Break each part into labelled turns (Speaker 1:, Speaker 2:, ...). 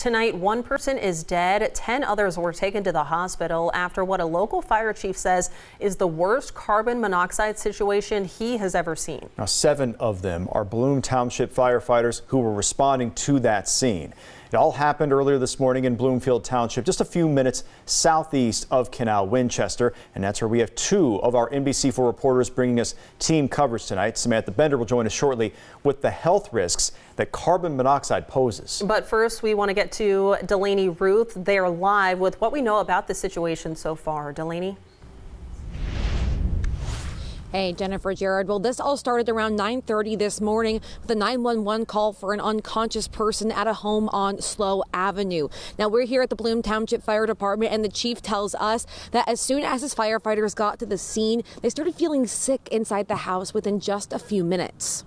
Speaker 1: Tonight, one person is dead. 10 others were taken to the hospital after what a local fire chief says is the worst carbon monoxide situation he has ever seen.
Speaker 2: Now, 7 of them are Bloom Township firefighters who were responding to that scene. It all happened earlier this morning in Bloomfield Township, just a few minutes southeast of Canal Winchester. And that's where we have 2 of our NBC4 reporters bringing us team coverage tonight. Samantha Bender will join us shortly with the health risks that carbon monoxide poses. But first, we want to get to Delaney Ruth. They're live with what we know about the situation so far. Delaney?
Speaker 3: Hey, Jennifer, Jared. Well, this all started around 9:30 this morning with a 911 call for an unconscious person at a home on Slow Avenue. Now, we're here at the Bloom Township Fire Department, and the chief tells us that as soon as his firefighters got to the scene, they started feeling sick inside the house within just a few minutes.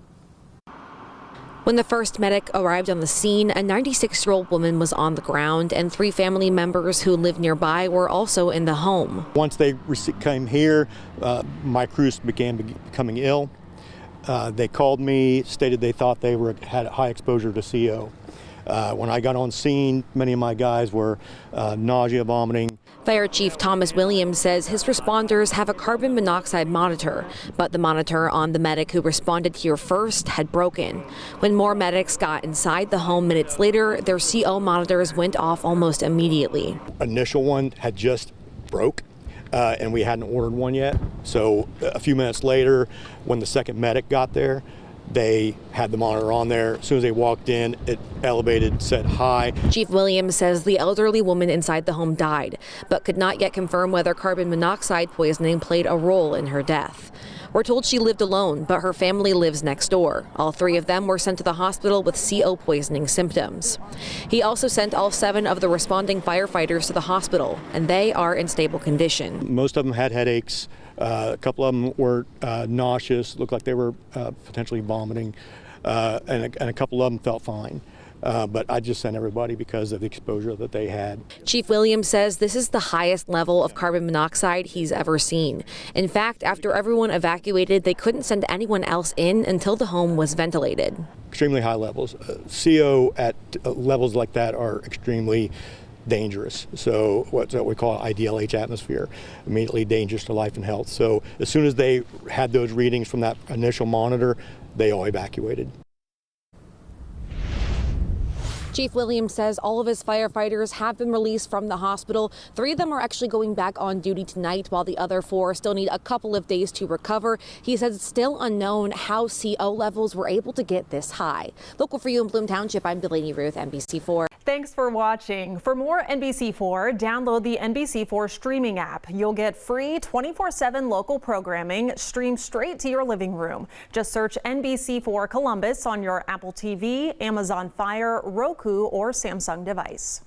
Speaker 3: When the first medic arrived on the scene, a 96-year-old woman was on the ground, and 3 family members who lived nearby were also in the home.
Speaker 4: Once they came here, my crews began becoming ill. They called me, stated they thought they had high exposure to CO. When I got on scene, many of my guys were nausea, vomiting.
Speaker 3: Fire Chief Thomas Williams says his responders have a carbon monoxide monitor, but the monitor on the medic who responded here first had broken. When more medics got inside the home minutes later, their CO monitors went off almost immediately.
Speaker 4: Initial one had just broke, and we hadn't ordered one yet. So a few minutes later, when the second medic got there, they had the monitor on there. As soon as they walked in, it elevated, said high.
Speaker 3: Chief Williams says the elderly woman inside the home died, but could not yet confirm whether carbon monoxide poisoning played a role in her death. We're told she lived alone, but her family lives next door. All 3 of them were sent to the hospital with CO poisoning symptoms. He also sent all 7 of the responding firefighters to the hospital, and they are in stable condition.
Speaker 4: Most of them had headaches. A couple of them were nauseous, looked like they were potentially vomiting, and a couple of them felt fine. But I just sent everybody because of the exposure that they had.
Speaker 3: Chief Williams says this is the highest level of carbon monoxide he's ever seen. In fact, after everyone evacuated, they couldn't send anyone else in until the home was ventilated.
Speaker 4: Extremely high levels. CO at levels like that are extremely dangerous. So what we call IDLH atmosphere, immediately dangerous to life and health. So as soon as they had those readings from that initial monitor, they all evacuated.
Speaker 3: Chief Williams says all of his firefighters have been released from the hospital. 3 of them are actually going back on duty tonight, while the other 4 still need a couple of days to recover. He says it's still unknown how CO levels were able to get this high. Local for you in Bloom Township, I'm Delaney Ruth, NBC4.
Speaker 1: Thanks for watching. For more NBC4, download the NBC4 streaming app. You'll get free 24/7 local programming streamed straight to your living room. Just search NBC4 Columbus on your Apple TV, Amazon Fire, Roku, or Samsung device.